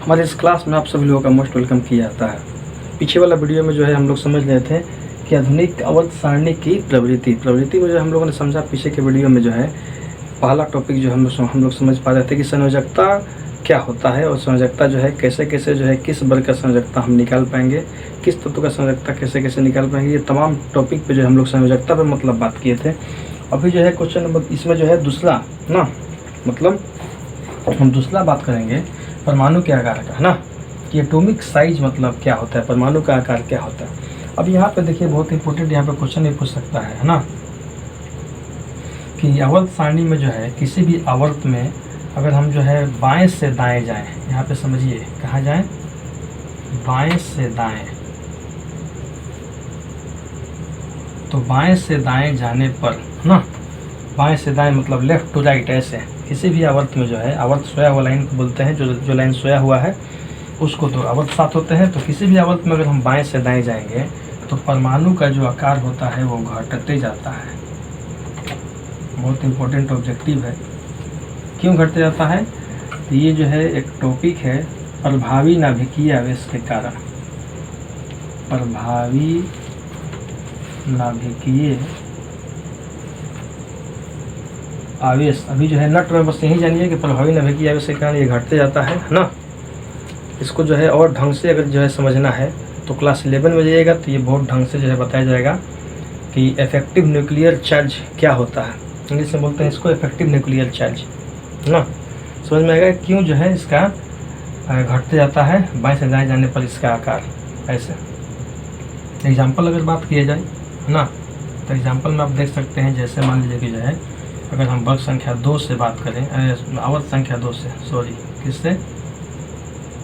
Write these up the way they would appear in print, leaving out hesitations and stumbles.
हमारे इस क्लास में आप सभी लोगों का मोस्ट वेलकम किया जाता है। पीछे वाला वीडियो में जो है हम लोग समझ रहे थे कि आधुनिक आवर्त सारणी की प्रवृत्ति में जो हम लोगों ने समझा। पीछे के वीडियो में जो है पहला टॉपिक जो हम लोग समझ पा रहे थे कि संयोजकता क्या होता है और संयोजकता जो है कैसे कैसे जो है किस वर्ग का संयोजकता हम निकाल पाएंगे, किस तत्व का संयोजकता कैसे कैसे निकाल पाएंगे। ये तमाम टॉपिक पे जो हम लोग संयोजकता पे मतलब बात किए थे। अभी जो है क्वेश्चन नंबर इसमें जो है दूसरा ना, मतलब हम दूसरा बात करेंगे परमाणु के आकार का, है ना, कि एटॉमिक साइज मतलब क्या होता है, परमाणु का आकार क्या होता है। अब यहाँ पे देखिए बहुत इंपॉर्टेंट यहाँ पे क्वेश्चन ये पूछ सकता है ना, कि आवर्त सारणी में जो है किसी भी आवर्त में अगर हम जो है बाएं से दाएं जाएं, यहाँ पे समझिए कहाँ जाएं, बाएं से दाएं, तो बाएं से दाएं जाने पर ना, बाएं से दाएं मतलब लेफ्ट टू राइट, ऐसे किसी भी आवर्त में जो है, आवर्त सोया हुआ लाइन को बोलते हैं, जो लाइन सोया हुआ है उसको तो आवर्त साथ होते हैं। तो किसी भी आवर्त में अगर हम बाएं से दाएं जाएंगे तो परमाणु का जो आकार होता है वो घटते जाता है। बहुत इंपॉर्टेंट ऑब्जेक्टिव है। क्यों घटते जाता है? तो ये जो है एक टॉपिक है प्रभावी नाभिकीय आवेश के कारण। प्रभावी नाभिकीय आवेश, अभी जो है नट में बस यही जानिए कि प्रभावी नाभिकीय आवेश के कारण ये घटते जाता है ना। इसको जो है और ढंग से अगर जो है समझना है तो क्लास 11 में जाइएगा तो ये बहुत ढंग से जो है बताया जाएगा कि इफेक्टिव न्यूक्लियर चार्ज क्या होता है। इंग्लिश में बोलते हैं इसको इफेक्टिव न्यूक्लियर चार्ज, है ना। समझ में आएगा क्यों जो है इसका घटते जाता है बाएं से दाएं जाने पर इसका आकार ऐसे। एग्जाम्पल अगर बात किया जाए, है ना, तो एग्जाम्पल में आप देख सकते हैं, जैसे मान लीजिए कि जो है अगर हम वर्ग संख्या 2 से बात करें, आवर्त संख्या 2 से, सॉरी किससे,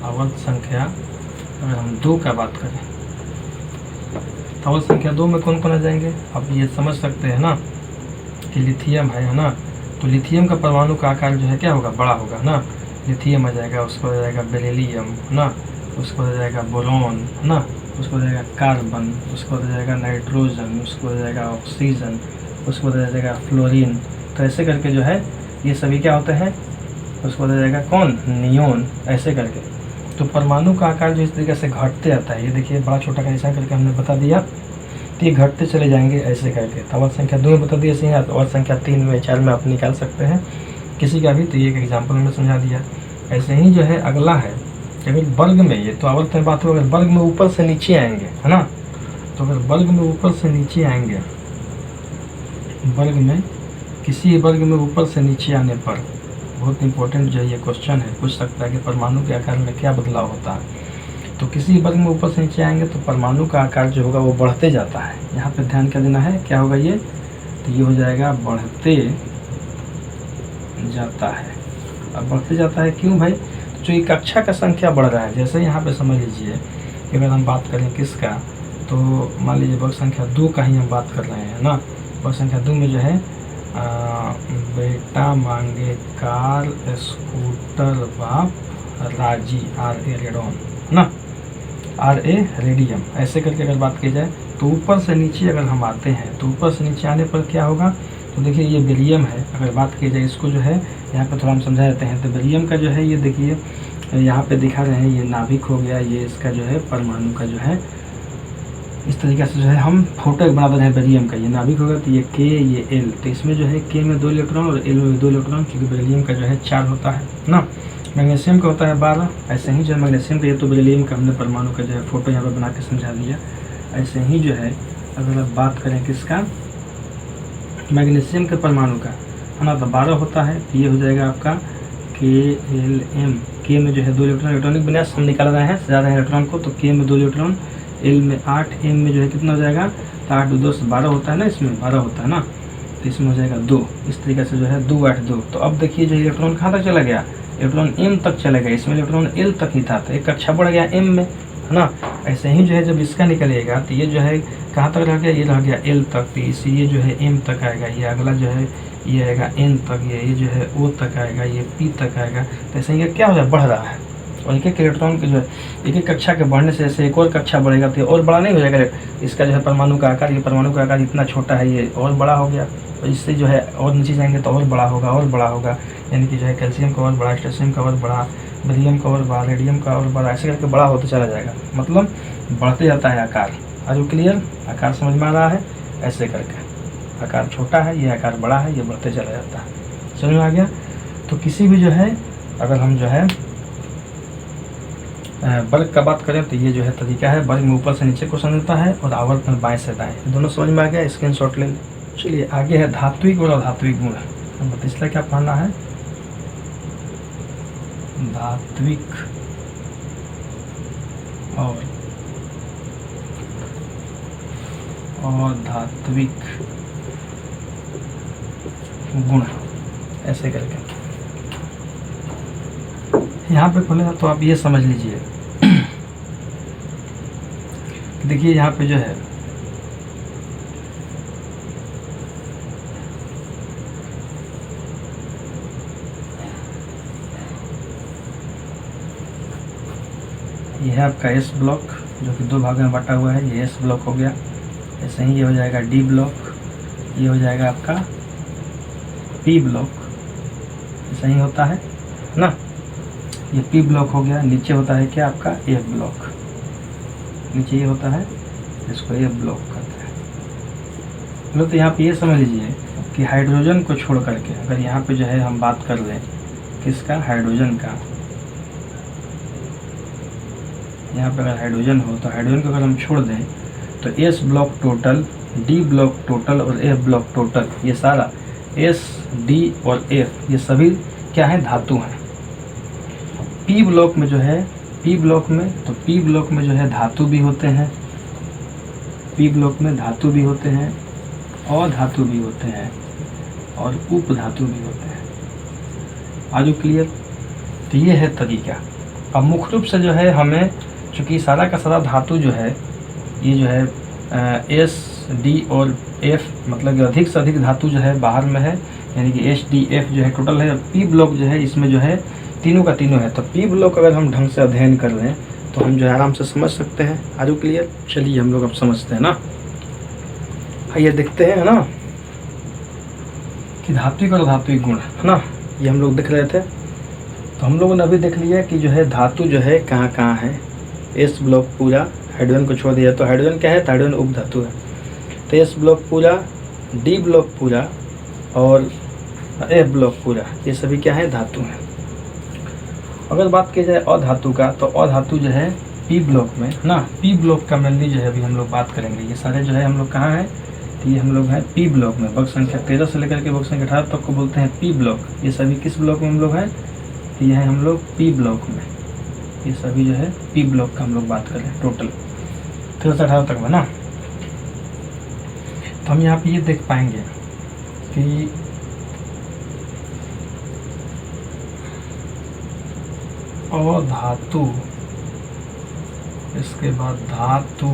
आवर्त संख्या अगर हम 2 का बात करें तो आवर्त संख्या 2 में कौन कौन आ जाएंगे, आप ये समझ सकते हैं ना कि लिथियम है ना। तो लिथियम का परमाणु का आकार जो है क्या होगा, बड़ा होगा ना। लिथियम आ जाएगा, उसको आ जाएगा बेरिलियम, है ना, उसको आ जाएगा बोरॉन, है ना, उसको आ जाएगा कार्बन, उसको आ जाएगा नाइट्रोजन, उसको आ जाएगा ऑक्सीजन, उसको आ जाएगा फ्लोरीन। तो ऐसे करके जो है ये सभी क्या होते हैं, उसको आ जाएगा कौन, नियोन, ऐसे करके। तो परमाणु का आकार जो इस तरीके से घटते आता है, ये देखिए बड़ा छोटा का ऐसा करके हमने बता दिया, तो ये घटते चले जाएंगे ऐसे करके। तो आवर्त संख्या 2 में बता दिया सही है, तो आवर्त संख्या 3 में 4 में आप निकाल सकते हैं किसी का भी। तो ये एक एग्जाम्पल में समझा दिया। ऐसे ही जो है अगला है अगर वर्ग में, ये तो आवर्त में बात हो, अगर वर्ग में ऊपर से नीचे आएंगे, है ना, तो अगर वर्ग में ऊपर से नीचे आएंगे, वर्ग में किसी वर्ग में ऊपर से नीचे आने पर, बहुत इंपॉर्टेंट जो ये क्वेश्चन है, पूछ सकता है कि परमाणु के आकार में क्या बदलाव होता है। तो किसी वर्ग में ऊपर से नीचे आएंगे तो परमाणु का आकार जो होगा वो बढ़ते जाता है। यहाँ पे ध्यान क्या देना है, क्या होगा ये, तो ये हो जाएगा बढ़ते जाता है। अब बढ़ते जाता है क्यों भाई, जो ये कक्षा का संख्या बढ़ रहा है। जैसे यहाँ पे समझ लीजिए कि अगर हम बात करें किसका, तो मान लीजिए वर्ग संख्या 2 का ही हम बात कर रहे हैं ना। वर्ग संख्या 2 में जो है बेटा मांगे कार स्कूटर बाप राजी, RA रेडॉन ना, RA रेडियम, ऐसे करके अगर बात की जाए तो ऊपर से नीचे अगर हम आते हैं तो ऊपर से नीचे आने पर क्या होगा, तो देखिए ये बेरियम है। अगर बात की जाए इसको जो है यहाँ पे थोड़ा हम समझा देते हैं। तो बेरियम का जो है ये देखिए यहाँ पे दिखा रहे हैं, ये नाभिक हो गया, ये इसका जो है परमाणु का जो है इस तरीके से जो है हम फोटो बना दे रहे हैं बेरिलियम का। ये नाभिक होगा तो ये K, ये L, तो इसमें जो है K में 2 इलेक्ट्रॉन और L में 2 इलेक्ट्रॉन, क्योंकि बेरिलियम का जो है 4 होता है ना। मैग्नीशियम का होता है 12। ऐसे ही जो है मैग्नीशियम का, ये तो बेरिलियम का हमने परमाणु का जो है फोटो यहाँ पर बना के समझा दिया। ऐसे ही जो है अगर आप बात करें किसका, मैग्नीशियम के परमाणु का, है ना, तो 12 होता है। तो ये हो जाएगा आपका KLM। K में जो है 2 इलेक्ट्रॉन, इलेक्ट्रॉनिक विन्यास हम निकाल रहे हैं, ज़्यादा है इलेक्ट्रॉन को, तो K में 2 इलेक्ट्रॉन, L में 8, M में जो है कितना हो जाएगा, तो 8 2 से 12 होता है ना, इसमें 12 होता है ना, तो इसमें हो जाएगा 2। इस तरीके से जो है 2 8 2। तो अब देखिए जो इलेक्ट्रॉन कहाँ तक चला गया, इलेक्ट्रॉन M तक चला गया, इसमें इलेक्ट्रॉन L तक ही था, तो एक कक्षा बढ़ गया M में, है ना। ऐसे ही जो है जब इसका निकलेगा तो ये जो है कहाँ तक रह गया, ये रह गया L तक, तो इसी जो है M तक आएगा, ये अगला जो है ये आएगा N तक, ये जो है O तक आएगा, ये P तक आएगा। तो ऐसे ही क्या हो जाए, बढ़ रहा है। और एक एक इलेक्ट्रॉन के जो है एक एक कक्षा के बढ़ने से ऐसे एक और कक्षा बढ़ेगा तो और बड़ा नहीं हो जाएगा इसका जो है परमाणु का आकार। ये परमाणु का आकार इतना छोटा है, ये और बड़ा हो गया, और इससे जो है और नीचे जाएंगे तो और बड़ा होगा, और बड़ा होगा, यानी कि जो है कैल्शियम का और बड़ा, पोटेशियम का और बड़ा, बेरिलियम का और बड़ा, रेडियम का और बड़ा, ऐसे करके बड़ा होता चला जाएगा, मतलब बढ़ते जाता है आकार। आज वो क्लियर, आकार समझ में आ रहा है? ऐसे करके आकार छोटा है, ये आकार बड़ा है, ये बढ़ते चला जाता है। समझ में आ गया? तो किसी भी जो है, अगर हम जो है वर्ग का बात करें तो ये जो है तरीका है, वर्ग में ऊपर से नीचे क्वेश्चन होता है और आवर्त में बाएं से दाएं। दोनों समझ में आ गया? स्क्रीनशॉट ले। चलिए आगे है धात्विक और अधात्विक गुण। नंबर तीसरा क्या पढ़ना है? धात्विक और अधात्विक गुण, ऐसे करके यहाँ पे खोलेगा तो आप ये समझ लीजिए। देखिए यहाँ पे जो है ये है आपका एस ब्लॉक, जो कि दो भागों में बटा हुआ है। ये एस ब्लॉक हो गया, ऐसे ही ये हो जाएगा डी ब्लॉक, ये हो जाएगा आपका पी ब्लॉक, ऐसा ही होता है ना। ये पी ब्लॉक हो गया, नीचे होता है क्या आपका एफ ब्लॉक, नीचे ये होता है, इसको एफ ब्लॉक कहते हैं। लो तो यहाँ पे ये समझ लीजिए कि हाइड्रोजन को छोड़ करके अगर यहाँ पे जो है हम बात कर लें किसका, हाइड्रोजन का, यहाँ पे अगर हाइड्रोजन हो तो हाइड्रोजन को अगर हम छोड़ दें तो S block total, D block total और एफ ब्लॉक टोटल, ये सारा एस, डी और एफ ये सभी क्या है, धातु हैं। पी ब्लॉक में जो है, पी ब्लॉक में, तो पी ब्लॉक में जो है धातु भी होते हैं, पी ब्लॉक में धातु भी होते हैं और धातु भी होते हैं और उप धातु भी होते हैं। आजू क्लियर? तो ये है तरीका। अब मुख्य रूप से जो है हमें, चूँकि सारा का सारा धातु जो है ये जो है एस, डी और एफ, मतलब कि अधिक से अधिक धातु जो है बाहर में है, यानी कि एस, डी, एफ जो है टोटल है। पी ब्लॉक जो है इसमें जो है तीनों का तीनों है। तो पी ब्लॉक अगर हम ढंग से अध्ययन कर लें तो हम जो है आराम से समझ सकते हैं। आजू क्लियर? चलिए हम लोग अब समझते हैं ना, आइए देखते हैं, है ना, कि धात्विक और अधात्विक गुण, है ना, ये हम लोग देख रहे थे। तो हम लोगों ने अभी देख लिया कि जो है धातु जो है कहाँ कहाँ है। एस ब्लॉक पूरा, हाइड्रोजन को छोड़ दिया तो हाइड्रोजन क्या है, तो हाइड्रोजन उप धातु है। तो एस ब्लॉक पूरा, डी ब्लॉक पूरा और एफ ब्लॉक पूरा, ये सभी क्या है, धातु हैं। अगर बात की जाए अधातु का, तो अधातु जो है पी ब्लॉक में ना, पी ब्लॉक का मेनली जो है अभी हम लोग बात करेंगे। ये सारे जो है हम लोग कहाँ हैं, तो ये हम लोग हैं पी ब्लॉक में। वर्ग संख्या 13 से लेकर के वर्ग संख्या 18 तक को बोलते हैं पी ब्लॉक। ये सभी किस ब्लॉक में हम लोग हैं, तो ये है हम लोग पी ब्लॉक में। ये सभी जो है पी ब्लॉक का हम लोग बात करें टोटल 13 से 18 तक में ना। तो हम यहाँ पे ये देख पाएंगे कि अधातु, इसके बाद धातु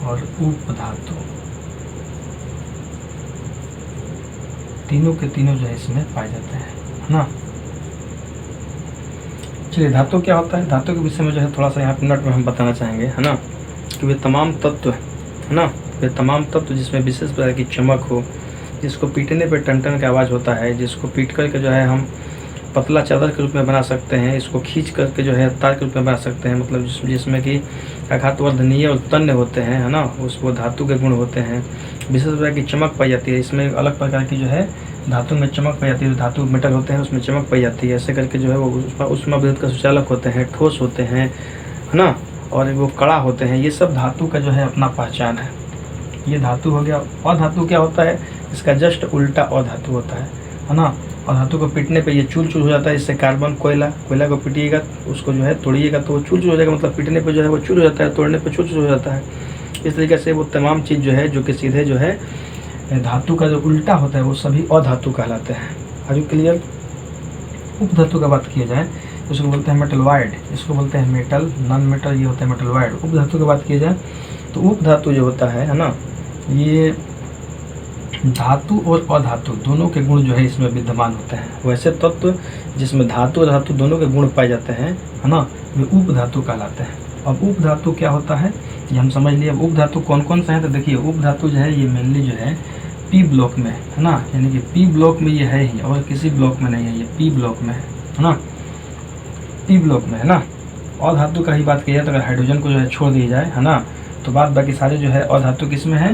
और उपधातु, तीनों के तीनों जो है इसमें पाए जाते हैं, है ना। चलिए धातु क्या होता है, धातु के विषय में जो है थोड़ा सा यहाँ पे मिनट में हम बताना चाहेंगे, है ना, कि वे तमाम तत्व, है ना, वे तमाम तत्व जिसमें विशेष प्रकार की चमक हो, जिसको पीटने पे टन-टन का आवाज़ होता है, जिसको पीट करके जो है हम पतला चादर के रूप में बना सकते हैं, इसको खींच करके जो है तार के रूप में बना सकते हैं, मतलब जिसमें कि आघातवर्धनीय और तन्य होते हैं, है ना, उसको धातु के गुण होते हैं। विशेष प्रकार की चमक पाई जाती है, इसमें अलग प्रकार की जो है धातु में चमक पाई जाती है। धातु मेटल होते हैं उसमें चमक पाई जाती है, ऐसे करके जो है वो उष्मा विद्युत का सुचालक होते हैं, ठोस होते हैं, है ना, और वो कड़ा होते हैं। ये सब धातु का जो है अपना पहचान है। ये धातु हो गया। अधातु क्या होता है, इसका जस्ट उल्टा अधातु होता है ना। और धातु को पीटने पे ये चूर चूर हो जाता है। इससे कार्बन, कोयला को पीटिएगा, उसको जो है तोड़िएगा तो वो चूर चूर हो जाएगा, मतलब पीटने पे जो है वो चूर हो जाता है, तोड़ने पे चूर चूर हो जाता है। इस तरीके से वो तमाम चीज़ जो है जो कि सीधे जो है धातु का जो उल्टा होता है वो सभी अधातु कहलाते हैं। आजू क्लियर? उपधातु का बात किया जाए तो इसको बोलते हैं मेटलवाइड, इसको बोलते हैं मेटल, नॉन मेटल ये होता है मेटलवाइड। उपधातु की बात की जाए तो उपधातु जो होता है ना, ये धातु और अधातु दोनों के गुण जो है इसमें विद्यमान होते हैं। वैसे तत्व जिसमें धातु और धातु दोनों के गुण पाए जाते हैं, है ना, वे उपधातु कहलाते हैं। अब उपधातु क्या होता है ये हम समझ लिए। अब उपधातु कौन कौन सा है, तो देखिए उपधातु जो है ये मेनली जो है पी ब्लॉक में, है ना, यानी कि पी ब्लॉक में ये है ही, और किसी ब्लॉक में नहीं है, ये पी ब्लॉक में है ना। पी ब्लॉक में, है ना, अधातु का ही बात की जाए तो अगर हाइड्रोजन को जो है छोड़ दिया जाए, है ना, तो बाद बाकी सारे जो है अधातु किस में है,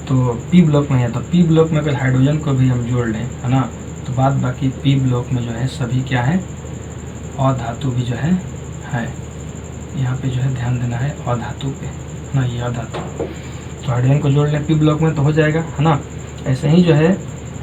तो पी ब्लॉक में है। तो पी ब्लॉक में अगर हाइड्रोजन को भी हम जोड़ लें, है ना, तो बाद बाकी पी ब्लॉक में जो है सभी क्या है, अधातु भी जो है। यहाँ पे जो है ध्यान देना है अधातु पे, है ना, ये अधातु। तो हाइड्रोजन को जोड़ लें पी ब्लॉक में तो हो जाएगा, है ना। ऐसे ही जो है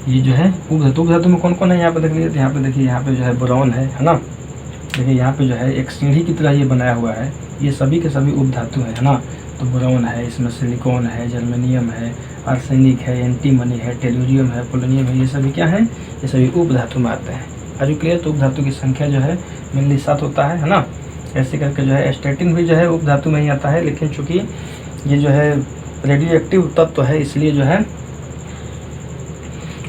ये जो है उपधातु, उपधातु में कौन कौन है यहाँ पे देख लीजिए। तो यहाँ पे देखिए, यहाँ पे जो है बोरॉन है ना। देखिए यहाँ पे जो है एक सीढ़ी की तरह ये बनाया हुआ है, ये सभी के सभी उपधातु है ना। तो बोरॉन है, इसमें सिलिकॉन है, जर्मेनियम है, आर्सेनिक है, एंटीमनी है, टेलुरियम है, पोलोनियम है, ये सभी क्या है, ये सभी उपधातु में आते हैं। आज क्लियर। तो उपधातु की संख्या जो है मेनली 7 होता है ना। ऐसे करके जो है स्टेटिन भी जो है उपधातु में ही आता है, लेकिन चूंकि ये जो है रेडियो एक्टिव तत्व है इसलिए जो है,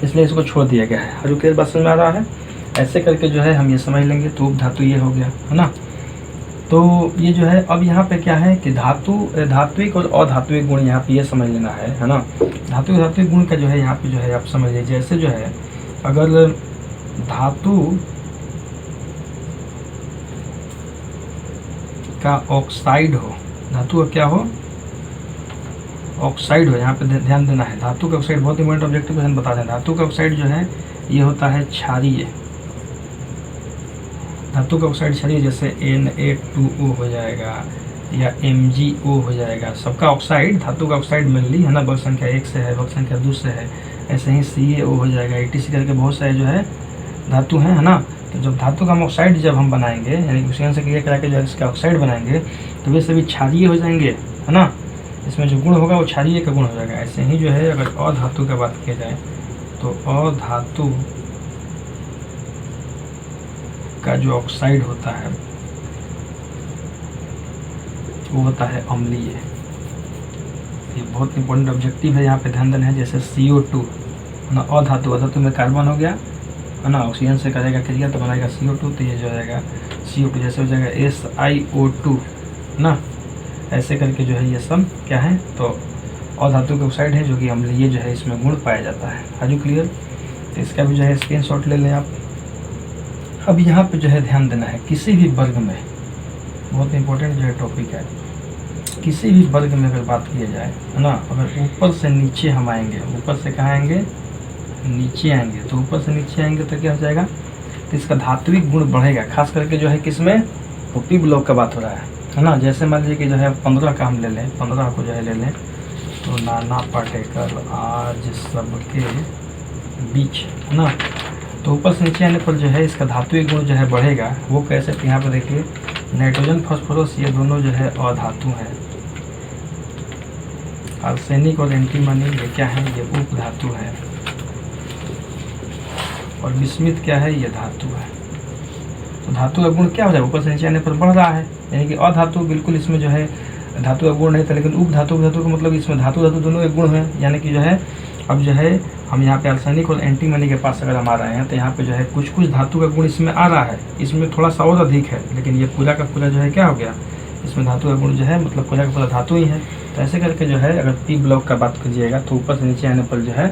इसलिए इसको छोड़ दिया गया है। आज क्लियर बात समझ में आ रहा है। ऐसे करके जो है हम ये समझ लेंगे। तो उपधातु ये हो गया, है ना। तो ये जो है अब यहाँ पे क्या है कि धात्विक और अधात्विक गुण यहाँ पे ये समझ लेना है ना। धात्विक गुण का जो है यहाँ पे जो है आप समझ लीजिए। जैसे जो है अगर धातु का ऑक्साइड हो, धातु का क्या हो, ऑक्साइड हो, यहाँ पे ध्यान देना है। धातु का ऑक्साइड बहुत इंपॉर्टेंट ऑब्जेक्टिव क्वेश्चन बता दें। धातु का ऑक्साइड जो है ये होता है क्षारीय। धातु का ऑक्साइड क्षारीय, जैसे Na2O हो जाएगा या MgO हो जाएगा। सबका ऑक्साइड, धातु का ऑक्साइड मेनली, है ना, वर्ग संख्या 1 से है, वर्ग संख्या 2 से है। ऐसे ही CaO हो जाएगा, etc करके बहुत सारे जो है धातु हैं, है ना। तो जब धातु का ऑक्साइड जब हम बनाएंगे, यानी क्वेश्चन से क्लियर करा के जो है इसका ऑक्साइड बनाएंगे, तो वे सभी क्षारीय हो जाएंगे, है ना। इसमें जो गुण होगा वो क्षारीय का गुण हो जाएगा। ऐसे ही जो है अगर अधातु का बात किया जाए तो अधातु का जो ऑक्साइड होता है वो होता है अम्लीय। ये बहुत इंपॉर्टेंट ऑब्जेक्टिव है, यहाँ पे ध्यान देना है। जैसे CO2 ना, अधातु में कार्बन हो गया, है ना, ऑक्सीजन से करेगा क्रिया तो बनाएगा CO2, तो ये जो हो जाएगा CO2 जैसे हो जाएगा SiO2 ना। ऐसे करके जो है ये सब क्या है, तो अधातु के ऑक्साइड है जो कि अम्लीय जो है इसमें गुण पाया जाता है। आजू क्लियर। तो इसका भी जो है स्क्रीनशॉट ले लें आप। अब यहाँ पे जो है ध्यान देना है, किसी भी वर्ग में, बहुत इंपॉर्टेंट जो है टॉपिक है, किसी भी वर्ग में अगर बात किया जाए, है ना, अगर ऊपर से नीचे हम आएंगे, ऊपर से कहाँ आएंगे, नीचे आएंगे, तो ऊपर से नीचे आएंगे तो क्या हो जाएगा, तो इसका धात्विक गुण बढ़ेगा। खास करके जो है किसमें, तो पी ब्लॉक का बात हो रहा है ना। जैसे मान लीजिए कि जो है 15 का हम ले लें, 15 को जो है ले लें, तो नाना पाटेकर आज सबके बीच, है ना। तो ऊपर से नीचे आने पर जो है इसका धात्विक गुण जो है बढ़ेगा। वो कैसे, तो यहाँ पर देखिए नाइट्रोजन फास्फोरस ये दोनों जो है अधातु हैं। आर्सेनिक और एंटीमनी ये क्या है, ये उपधातु है। और विस्मित क्या है, ये धातु है। तो धातु का गुण क्या हो जाएगा, ऊपर से नीचे आने पर बढ़ रहा है। यानी कि अधातु बिल्कुल इसमें जो है धातु का गुण नहीं था, लेकिन उपधातु का मतलब इसमें धातु दोनों एक गुण है। यानी कि जो है अब जो है हम यहाँ पे आर्सेनिक और एंटीमनी के पास अगर हम आ रहे हैं तो यहाँ पे जो है कुछ कुछ धातु का गुण इसमें आ रहा है, इसमें थोड़ा सा और अधिक है, लेकिन ये पूरा का पूरा जो है क्या हो गया, इसमें धातु का गुण जो है मतलब पूरा का पूरा धातु ही है। तो ऐसे करके जो है अगर पी ब्लॉक का बात कीजिएगा तो ऊपर से नीचे आने पर जो है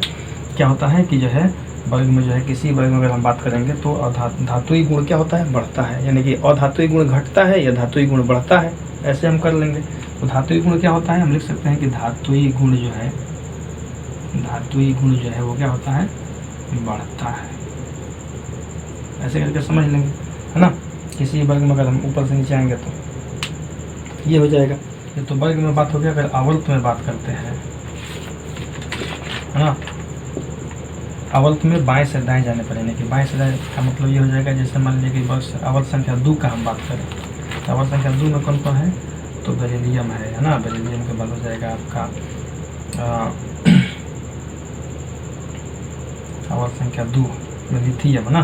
क्या होता है कि जो है वर्ग में जो है किसी वर्ग में अगर हम बात करेंगे तो धातुई गुण क्या होता है, बढ़ता है। यानी कि अधातुई गुण घटता है या धातुई गुण बढ़ता है, ऐसे हम कर लेंगे। तो धातुई गुण क्या होता है, हम लिख सकते हैं कि धातुई गुण जो है वो क्या होता है, बढ़ता है। ऐसे करके समझ लेंगे, है ना। किसी वर्ग में अगर हम ऊपर से नीचे आएंगे तो ये हो जाएगा। ये तो वर्ग में बात हो गया। अगर आवर्त में बात करते हैं, है ना, आवर्त में बाएं से दाएं जाने पर, यानी कि बाएं से दाएं का मतलब ये हो जाएगा, जैसे मान लीजिए कि आवर्त संख्या 2 का हम बात करें तो आवर्त संख्या 2 में कौन कौन है, तो बेरिलियम है ना। बेरिलियम के बाद हो जाएगा आपका आवर्त संख्या 2 में लिथियम, है ना,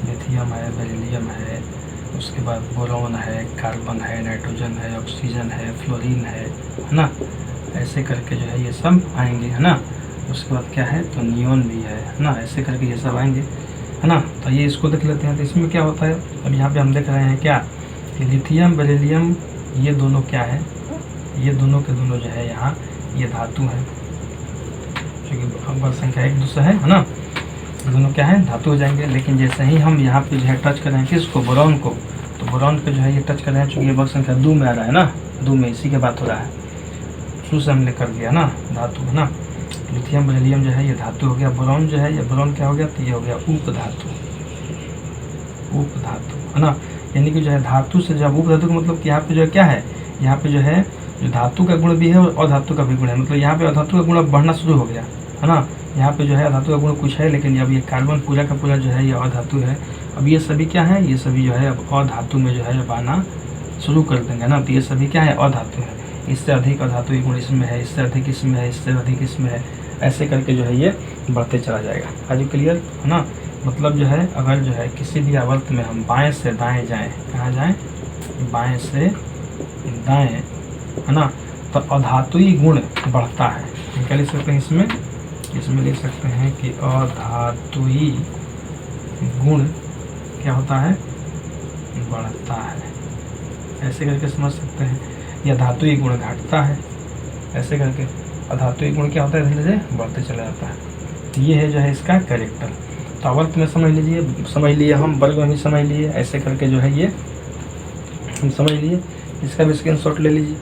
लिथियम है, बेरिलियम है, उसके बाद बोरॉन है, कार्बन है, नाइट्रोजन है, ऑक्सीजन है, फ्लोरीन है ना। ऐसे करके जो है ये सब आएंगे, है ना। उसके बाद क्या है, तो नियोन भी है ना। ऐसे करके ये सब आएंगे, है ना। तो ये इसको देख लेते हैं। तो इसमें क्या होता है, अब यहाँ पे हम देख रहे हैं क्या कि लिथियम बेरिलियम ये दोनों क्या है, ये दोनों के दोनों जो है यहाँ ये धातु है, क्योंकि वर्ग संख्या 1 2 से है ना। दोनों क्या है, धातु हो जाएंगे। लेकिन जैसे ही हम यहाँ पे जो है टच करें किसको, बोरॉन को, तो बोरॉन पे जो है ये टच कर रहे हैं, चूँकि ये वर्ग संख्या 2 में आ रहा है ना, 2 में इसी के बात हो रहा है, शुरू से हमने कर दिया ना धातु है ना। लिथियम बेरिलियम जो है ये धातु हो गया, बोरॉन जो है ये बोरॉन क्या हो गया, तो ये हो गया उपधातु, उपधातु है ना। यानी कि जो है धातु से जब उपधातु का मतलब कि यहाँ पे जो है क्या है, यहाँ पे जो है जो धातु का गुण भी है और अधातु का भी गुण है, मतलब यहाँ पे अधातु का गुण अब बढ़ना शुरू हो गया है ना। यहाँ पे जो है अधातु का गुण कुछ है, लेकिन अब ये कार्बन पूरा का पूरा जो है ये अधातु है। अब ये सभी क्या है, ये सभी जो है अब अधातु में जो है अब आना शुरू कर देंगे ना। तो ये सभी क्या है, अधातु है। इससे अधिक अधातु गुण इसमें है, इससे अधिक इसमें है, इससे अधिक इसमें है, ऐसे करके जो है ये बढ़ते चला जाएगा। आज क्लियर है ना। मतलब जो है अगर जो है किसी भी आवर्त में हम बाएं से दाएं जाएं, कहाँ जाएं, बाएं से दाएं है ना, तो अधातुई गुण बढ़ता है। हम क्या लिख सकते हैं इसमें, इसमें लिख सकते हैं कि अधातुई गुण क्या होता है, बढ़ता है। ऐसे करके समझ सकते हैं। या धातुई गुण घटता है, ऐसे करके अधातुई गुण क्या होता है, धीरे धीरे बढ़ते चला जाता है। ये है जो है इसका कैरेक्टर। तो आवर्त में समझ लीजिए, समझ लिए हम, वर्ग में भी समझ लिए, ऐसे करके जो है ये हम समझ लिए। इसका भी स्क्रीनशॉट ले लीजिए।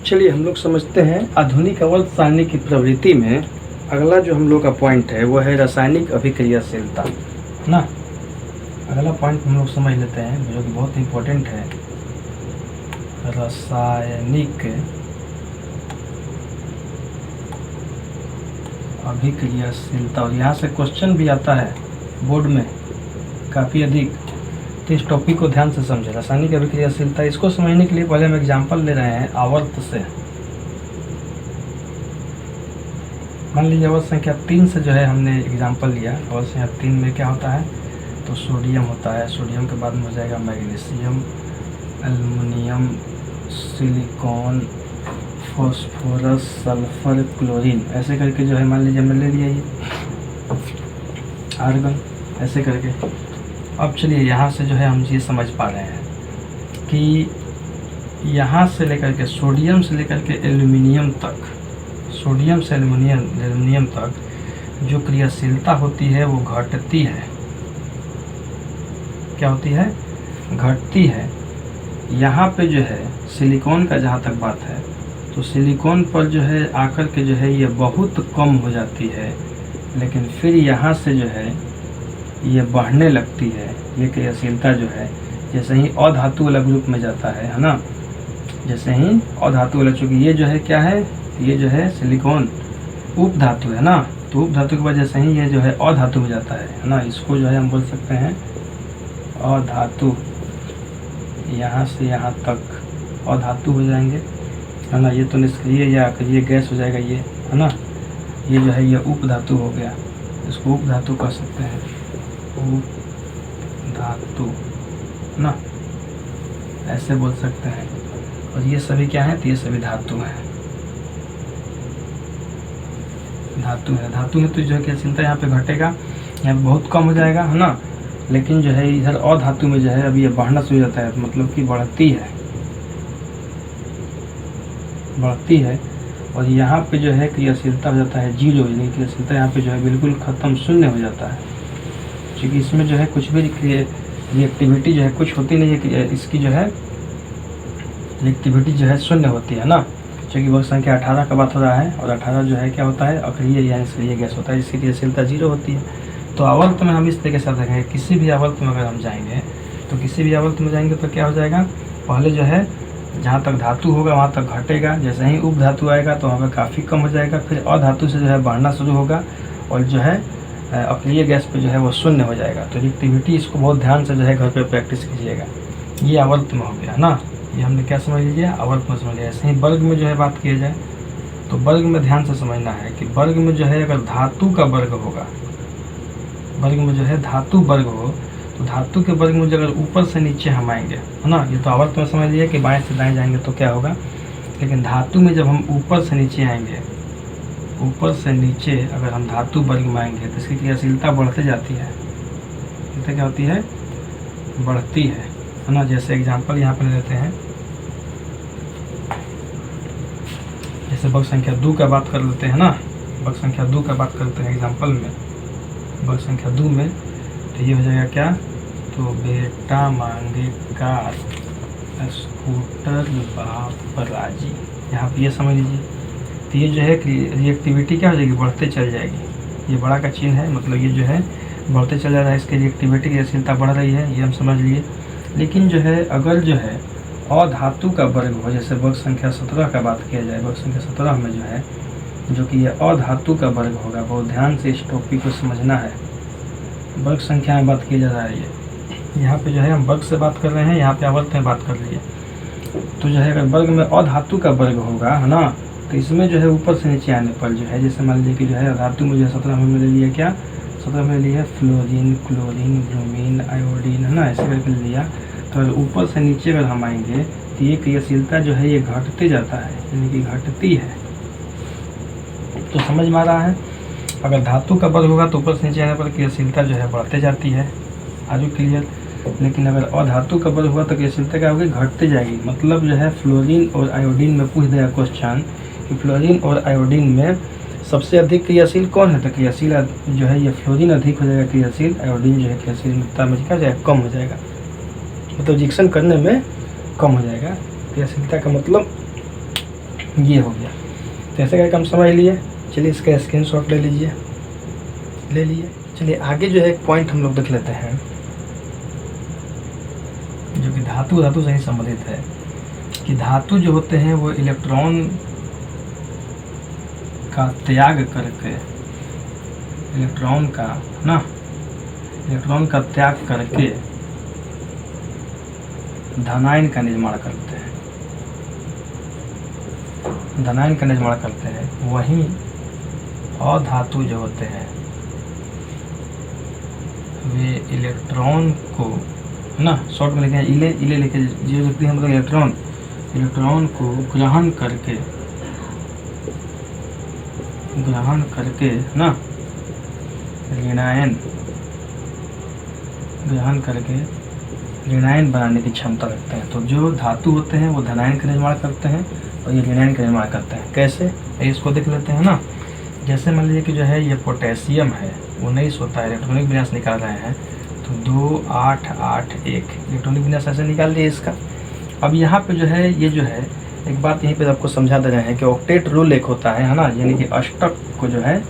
चलिए हम लोग समझते हैं आधुनिक आवर्त सारणी की प्रवृत्ति में अगला जो हम लोग का पॉइंट है वो है रासायनिक अभिक्रियाशीलता ना। अगला पॉइंट हम लोग समझ लेते हैं जो कि बहुत इंपॉर्टेंट है, रासायनिक अभिक्रियाशीलता। और यहाँ से क्वेश्चन भी आता है बोर्ड में काफ़ी अधिक, तो इस टॉपिक को ध्यान से समझें। रासायनिक अभिक्रियाशीलता, इसको समझने के लिए पहले हम एग्जाम्पल ले रहे हैं आवर्त से। मान लीजिए आवर्त संख्या 3 से जो है हमने एग्जाम्पल लिया। आवर्त संख्या 3 में क्या होता है, तो सोडियम होता है, सोडियम के बाद में हो जाएगा magnesium, aluminium, silicon, phosphorus, sulphur, chlorine, ऐसे करके जो है मान लीजिए हमने ले लिया ये आर्गन, ऐसे करके। अब चलिए यहाँ से जो है हम ये समझ पा रहे हैं कि यहाँ से लेकर के सोडियम से लेकर के एल्युमिनियम तक, सोडियम से एल्युमिनियम तक जो क्रियाशीलता होती है वो घटती है। क्या होती है, घटती है। यहाँ पे जो है सिलिकॉन का जहाँ तक बात है, तो सिलिकॉन पर जो है आकर के जो है ये बहुत कम हो जाती है, लेकिन फिर यहाँ से जो है ये बढ़ने लगती है। ये क्रियाशीलता जो है जैसे ही अधातु वाला ग्रुप में जाता है ना, जैसे ही अधातु वाला, चूँकि ये जो है क्या है, ये जो है सिलिकॉन उपधातु है ना, तो उपधातु के बाद जैसे ही ये जो है अधातु में जाता है ना, इसको जो है हम बोल सकते हैं अधातु। यहाँ से यहाँ तक अधातु हो जाएंगे है ना। ये तो निष्क्रिय या ये गैस हो जाएगा ये है ना। ये जो है ये उपधातु हो गया, इसको उपधातु कह सकते हैं, उपधातु ना, ऐसे बोल सकते हैं। और ये सभी क्या है, तो ये सभी धातु हैं, धातु है। धातु है तो जो है क्रियाशीलता यहाँ पे घटेगा, यहाँ बहुत कम हो जाएगा है ना। लेकिन जो है इधर अधातु में जो है अभी ये बढ़ना शुरू हो जाता है, मतलब कि बढ़ती है, बढ़ती है। और यहाँ पे जो है क्रियाशीलता हो जाता है 0, यानी क्रियाशीलता यहाँ पे जो है बिल्कुल ख़त्म, शून्य हो जाता है। क्योंकि इसमें जो है कुछ भी रिएक्टिविटी जो है कुछ होती नहीं है, इसकी जो है रिएक्टिविटी जो है शून्य होती है ना। क्योंकि वर्ग संख्या 18 का बात हो रहा है, और 18 जो है क्या होता है, अक्रिय या निष्क्रिय गैस होता है, इसकी क्रियाशीलता 0 होती है। तो आवर्त में हम इस तरीके से देखेंगे, किसी भी आवर्त में अगर हम जाएंगे तो किसी भी आवर्त में जाएंगे तो क्या हो जाएगा, पहले जो है जहाँ तक धातु होगा वहाँ तक घटेगा, जैसे ही उपधातु आएगा तो वहाँ पर काफ़ी कम हो जाएगा, फिर अधातु से जो है बढ़ना शुरू होगा, और जो है अक्रिय गैस पे जो है वो शून्य हो जाएगा। तो रिएक्टिविटी, इसको बहुत ध्यान से जो है घर पे प्रैक्टिस कीजिएगा। ये आवर्त में हो गया ना, ये हमने क्या समझ लीजिए, आवर्त में समझ लिया। ऐसे ही वर्ग में जो है बात किया जाए तो वर्ग में ध्यान से समझना है कि वर्ग में जो है अगर धातु का वर्ग होगा, वर्ग में जो है धातु वर्ग हो, तो धातु के वर्ग में जो अगर ऊपर से नीचे हम आएंगे है ना, ये तो आवर्त में समझ लिए कि बाएं से दाएं जाएंगे तो क्या होगा। लेकिन धातु में जब हम ऊपर से नीचे आएंगे, ऊपर से नीचे अगर हम धातु वर्ग में आएंगे तो इसकी क्रियाशीलता बढ़ते जाती है। तो क्या होती है, बढ़ती है ना। जैसे एग्जाम्पल यहाँ पर लेते हैं, जैसे वर्ग संख्या 2 का बात कर लेते हैं ना, वर्ग संख्या 2 का बात करते हैं एग्जाम्पल में, वर्ग संख्या 2 में, तो ये हो जाएगा क्या, तो बेटा मांगे कार, स्कूटर बाप राजी, यहाँ पे ये समझ लीजिए। तो ये जो है रिएक्टिविटी क्या हो जाएगी, बढ़ते चल जाएगी। ये बड़ा का चिन्ह है, मतलब ये जो है बढ़ते चल जा रहा है, इसकी रिएक्टिविटी क्रियाशीलता बढ़ रही है, ये हम समझ लिए। लेकिन जो है अगर जो है अधातु का वर्ग हो, जैसे वर्ग संख्या 17 का बात किया जाए, वर्ग संख्या 17 में जो है जो कि ये अधातु का वर्ग होगा, बहुत ध्यान से इस टॉपिक को समझना है। वर्ग संख्या में बात की जा रहा है, ये यहाँ पे जो है हम वर्ग से बात कर रहे हैं, यहाँ पे आवर्त में बात कर लिए। तो जो है अगर वर्ग में अधातु का वर्ग होगा, है ना, तो इसमें जो है ऊपर से नीचे आने पर जो है, जैसे मान लीजिए कि जो है धातु में जो है 17 में ले लिया, क्या 17 में लिया फ्लोरीन, क्लोरीन, ब्रोमीन, आयोडीन, है ना, ऐसे करके लिया। तो ऊपर से नीचे अगर हम आएंगे तो ये क्रियाशीलता जो है ये घटते जाता है, यानी कि घटती है। तो समझ में आ रहा है, अगर धातु का वर्ग होगा तो ऊपर से नीचे आने पर क्रियाशीलता जो है बढ़ते जाती है, आजू क्लियर। लेकिन अगर अधातु का वर्ग हुआ तो क्रियाशीलता क्या होगी, घटते जाएगी। मतलब जो है फ्लोरीन और आयोडीन में पूछ दिया क्वेश्चन कि फ्लोरीन और आयोडीन में सबसे अधिक क्रियाशील कौन है, तो क्रियाशील जो है ये फ्लोरीन अधिक हो जाएगा क्रियाशील, आयोडीन जो है क्रियाशीलता में क्या जाएगा, कम हो जाएगा, मतलब रिएक्शन करने में कम हो जाएगा। क्रियाशीलता का मतलब ये हो गया। तो ऐसे करके हम समझ लिए। चलिए इसका स्क्रीनशॉट ले लीजिए, ले लिए। चलिए आगे जो है एक पॉइंट हम लोग देख लेते हैं जो कि धातु से ही संबंधित है, कि धातु जो होते हैं वो इलेक्ट्रॉन का त्याग करके, इलेक्ट्रॉन का ना, इलेक्ट्रॉन का त्याग करके धनायन का निर्माण करते हैं, धनायन का निर्माण करते हैं। वहीं अधातु जो होते हैं वे इलेक्ट्रॉन को, है ना, शॉर्ट में लिखे हैं इले, इले लिखे जो लिखते हैं, मतलब इलेक्ट्रॉन, इलेक्ट्रॉन को ग्रहण करके ना ऋणायन, ग्रहण करके ऋणायन बनाने की क्षमता रखते हैं। तो जो धातु होते हैं वो धनायन का निर्माण करते हैं और ये ऋणायन का निर्माण करते हैं। कैसे, इसको देख लेते हैं ना। जैसे मान लीजिए कि जो है ये पोटेशियम है, 19 होता है, इलेक्ट्रॉनिक विन्यास निकाल रहे हैं, तो 2 8 8 1 इलेक्ट्रॉनिक विन्यास ऐसे निकाल लिए इसका। अब यहाँ पे जो है ये जो है एक बात यहीं पे आपको समझा दे रहे हैं कि ऑक्टेट रूल एक होता है ना, यानी कि अष्टक को जो है,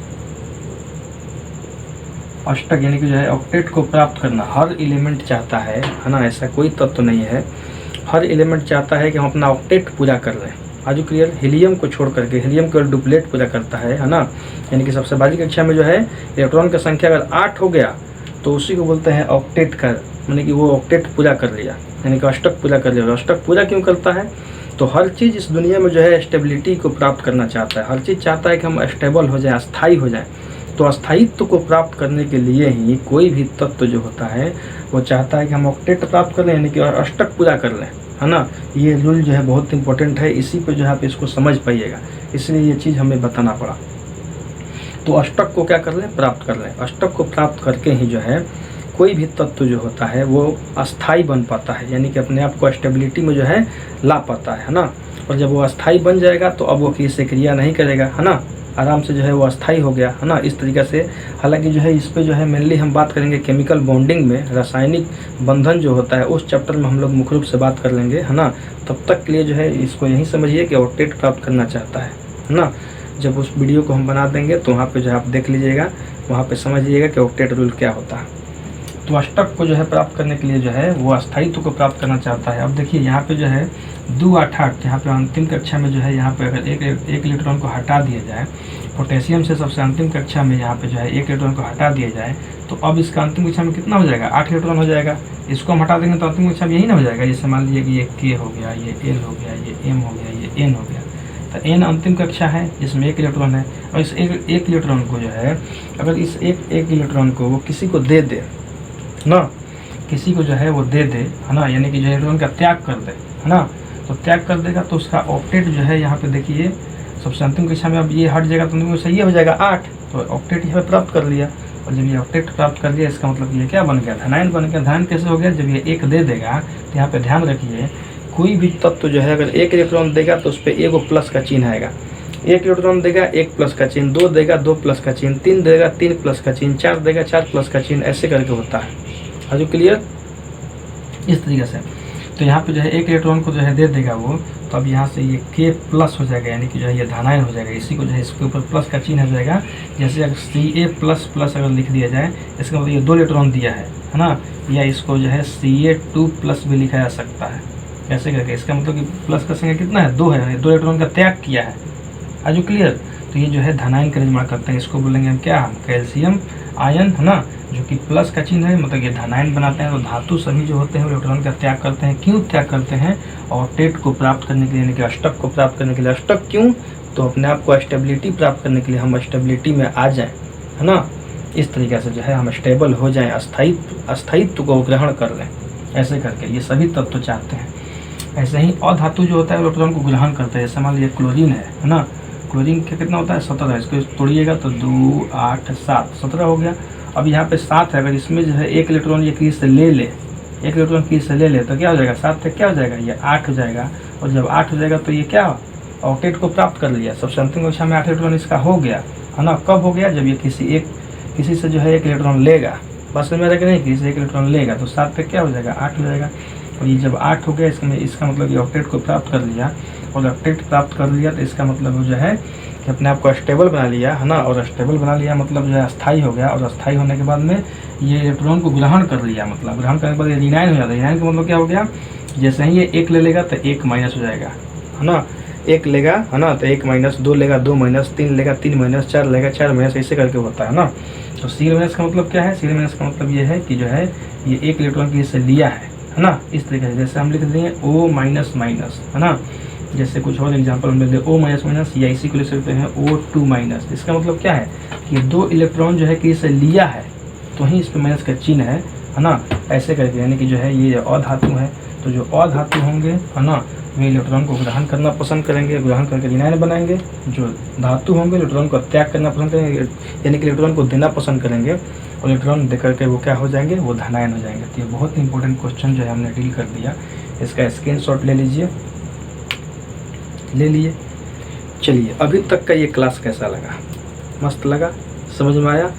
अष्टक यानी कि जो है ऑक्टेट को प्राप्त करना हर एलिमेंट चाहता है ना, ऐसा कोई तत्व नहीं है, हर एलिमेंट चाहता है कि हम अपना ऑक्टेट पूरा कर लें। आज क्लियर, हीलियम को छोड़ करके, हीलियम केवल डुप्लेट पूरा करता है ना, यानी कि सबसे बारीक कक्षा में जो है इलेक्ट्रॉन की संख्या अगर 8 हो गया तो उसी को बोलते हैं ऑक्टेट का, यानी कि वो ऑक्टेट पूरा कर लिया, यानी कि अष्टक पूरा कर लिया। अष्टक पूरा क्यों करता है, तो हर चीज़ इस दुनिया में जो है स्टेबिलिटी को प्राप्त करना चाहता है, हर चीज़ चाहता है कि हम स्टेबल हो जाए, अस्थायी हो जाए। तो अस्थायित्व को प्राप्त करने के लिए ही कोई भी तत्व जो होता है वो चाहता है कि हम ऑक्टेट प्राप्त कर लें, यानी कि अष्टक पूरा कर लें, है ना। ये रूल जो है बहुत इंपॉर्टेंट है, इसी पे जो है आप इसको समझ पाइएगा, इसलिए ये चीज़ हमें बताना पड़ा। तो अष्टक को क्या कर लें, प्राप्त कर लें। अष्टक को प्राप्त करके ही जो है कोई भी तत्व जो होता है वो अस्थाई बन पाता है, यानी कि अपने आप को स्टेबिलिटी में जो है ला पाता है ना। और जब वो अस्थाई बन जाएगा तो अब वो किसी से क्रिया नहीं करेगा, है ना, आराम से जो है वो अस्थाई हो गया, है ना, इस तरीके से। हालांकि जो है इस पे जो है मेनली हम बात करेंगे केमिकल बॉन्डिंग में, रासायनिक बंधन जो होता है उस चैप्टर में हम लोग मुख्य रूप से बात कर लेंगे, है ना। तब तक के लिए जो है इसको यही समझिए कि ऑक्टेट प्राप्त करना चाहता है ना। जब उस वीडियो को हम बना देंगे तो वहाँ पे जो है आप देख लीजिएगा, वहाँ पे समझ लीजिएगा कि ऑक्टेट रूल क्या होता है। तो अष्टक को जो है प्राप्त करने के लिए जो है वो अस्थायित्व को प्राप्त करना चाहता है। अब देखिए यहाँ पे जो है 2 8 8, यहाँ पे अंतिम कक्षा में जो है यहाँ पे अगर एक इलेक्ट्रॉन को हटा दिया जाए, पोटेशियम से सबसे अंतिम कक्षा में यहाँ पे जो है 1 इलेक्ट्रॉन को हटा दिया जाए, तो अब इसका अंतिम कक्षा में कितना हो जाएगा, 8 इलेक्ट्रॉन हो जाएगा। इसको हम हटा देंगे तो अंतिम कक्षा में यही ना हो जाएगा। जैसे मान लीजिए कि ये K हो गया, ये L हो गया, ये M हो गया, ये N हो गया, तो N अंतिम कक्षा है जिसमें 1 इलेक्ट्रॉन है। और इस एक इलेक्ट्रॉन को जो है, अगर इस एक इलेक्ट्रॉन को वो किसी को दे दे ना, किसी को जो है वो दे दे, है ना, यानी कि जो इलेक्ट्रॉन का त्याग कर दे, है ना, तो त्याग कर देगा तो उसका ऑक्टेट जो है यहाँ पे देखिए सबसे अंतिम कक्षा में अब ये हट जाएगा तो सही हो जाएगा 8, तो ऑक्टेट यहाँ पे प्राप्त कर लिया। और जब ये ऑक्टेट प्राप्त कर लिया इसका मतलब ये क्या बन गया, धनायन बन गया। धनायन कैसे हो गया, जब ये 1 दे देगा तो यहाँ पे ध्यान रखिए कोई भी तत्व जो है अगर 1 इलेक्ट्रॉन देगा तो उस पर 1 प्लस का चिन्ह आएगा। 1 इलेक्ट्रॉन देगा 1 प्लस का चिन्ह, 2 देगा 2 प्लस का चिन्ह, 3 देगा 3 प्लस का चिन्ह, 4 देगा 4 प्लस का चिन्ह, ऐसे करके होता है। आज क्लियर, इस तरीके से। तो यहाँ पे जो है एक इलेक्ट्रॉन को जो है दे देगा वो, तो अब यहाँ से ये K प्लस हो जाएगा, यानी कि जो है ये धनायन हो जाएगा। इसी को जो है इसके ऊपर प्लस का चिन्ह हो जाएगा। जैसे अगर Ca प्लस प्लस अगर लिख दिया जाए, इसका मतलब ये 2 इलेक्ट्रॉन दिया है ना, या इसको जो है Ca2 प्लस भी लिखा जा सकता है। कैसे करके, इसका मतलब कि प्लस का संख्या कितना है, 2 है, 2 इलेक्ट्रॉन का त्याग किया है। आज क्लियर। तो ये जो है धनायन का निर्माण करते हैं, इसको बोलेंगे हम क्या, हम कैल्शियम आयन, है ना, जो कि प्लस का चिन्ह है, मतलब ये धनायन बनाते हैं। तो धातु सभी जो होते हैं वो इलेक्ट्रॉन का त्याग करते हैं। क्यों त्याग करते हैं, ऑक्टेट को प्राप्त करने के लिए, यानी कि अष्टक को प्राप्त करने के लिए। अष्टक क्यों, तो अपने आप को स्टेबिलिटी प्राप्त करने के लिए, हम स्टेबिलिटी में आ जाएं, है ना, इस तरीके से जो है हम स्टेबल हो जाएं, अस्थायित्व को ग्रहण कर लें। ऐसे करके ये सभी तत्व चाहते हैं। ऐसे ही अधातु जो होता है इलेक्ट्रॉन को ग्रहण करते हैं। जैसे मान लीजिए क्लोरीन है ना, क्लोरीन का कितना होता है, 17। इसको तोड़िएगा तो 2 8 7 17 हो गया। अब यहाँ पे 7 है, अगर इसमें जो है एक इलेक्ट्रॉन ये क्रीज से ले ले, एक इलेक्ट्रॉन क्रीज से ले ले, तो क्या हो जाएगा, 7 से क्या हो जाएगा, ये 8 हो जाएगा। और जब 8 हो जाएगा तो ये क्या, ऑक्टेट को प्राप्त कर लिया। सबसे अंतिम कक्षा में 8 इलेक्ट्रॉन इसका हो गया, है ना। कब हो गया, जब ये किसी से जो है एक इलेक्ट्रॉन लेगा, बस में कि नहीं, किसी से एक इलेक्ट्रॉन लेगा तो 7 पे क्या हो जाएगा, 8 हो जाएगा। और ये जब 8 हो गया, इसका मतलब ये ऑक्टेट को प्राप्त कर लिया। और ऑक्टेट प्राप्त कर लिया तो इसका मतलब जो है कि अपने आप को स्टेबल बना लिया, है ना। और स्टेबल बना लिया मतलब जो है अस्थाई हो गया। और अस्थाई होने के बाद में ये इलेक्ट्रॉन को ग्रहण कर लिया, मतलब ग्रहण करने के बाद ये रिनाइन हो जाता है। रिनाइन का मतलब क्या हो गया, जैसे ही ये 1 ले लेगा तो 1 माइनस हो जाएगा, है ना। 1 लेगा, है ना, तो 1 माइनस, 2 लेगा 2 माइनस, 3 लेगा 3 माइनस, 4 लेगा 4 माइनस, ऐसे करके होता है ना। तो सी माइनस का मतलब क्या है, सी माइनस का मतलब ये है कि जो है ये 1 इलेक्ट्रॉन की इससे लिया है ना। इस तरीके से जैसे हम लिख देंगे O माइनस माइनस, है ना। जैसे कुछ और एग्जांपल हम लेते हैं O माइनस माइनस, या इसी को लिख सकते हैं O2 माइनस। इसका मतलब क्या है कि 2 इलेक्ट्रॉन जो है कि इसे लिया है तो ही इस पर माइनस का चिन्ह है ना। ऐसे करके, यानी कि जो है ये अधातु है, तो जो अधातु होंगे, है ना, वे इलेक्ट्रॉन को ग्रहण करना पसंद करेंगे, ग्रहण करके रिनाइन बनाएंगे। जो धातु होंगे इलेक्ट्रॉन को त्याग करना पसंद करेंगे, यानी कि इलेक्ट्रॉन को देना पसंद करेंगे। और इलेक्ट्रॉन दे करके वो क्या हो जाएंगे, वो धनायन हो जाएंगे। तो ये बहुत इंपॉर्टेंट क्वेश्चन जो है हमने डील कर दिया। इसका स्क्रीनशॉट ले लीजिए, ले लिए। चलिए, अभी तक का ये क्लास कैसा लगा, मस्त लगा, समझ में आया।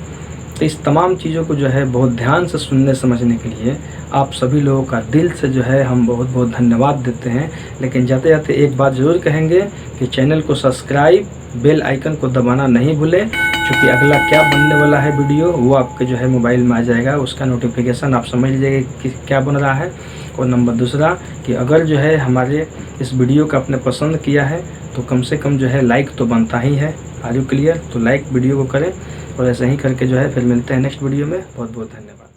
तो इस तमाम चीज़ों को जो है बहुत ध्यान से सुनने समझने के लिए आप सभी लोगों का दिल से जो है हम बहुत बहुत धन्यवाद देते हैं। लेकिन जाते जाते एक बात ज़रूर कहेंगे कि चैनल को सब्सक्राइब, बेल आइकन को दबाना नहीं भूलें, क्योंकि अगला क्या बनने वाला है वीडियो वो आपके जो है मोबाइल में आ जाएगा। उसका नोटिफिकेशन आप समझ लीजिएगा कि क्या बन रहा है। और नंबर दूसरा कि अगर जो है हमारे इस वीडियो को आपने पसंद किया है तो कम से कम जो है लाइक तो बनता ही है। Are you clear? तो लाइक वीडियो को करें। और ऐसे ही करके जो है फिर मिलते हैं नेक्स्ट वीडियो में। बहुत बहुत धन्यवाद।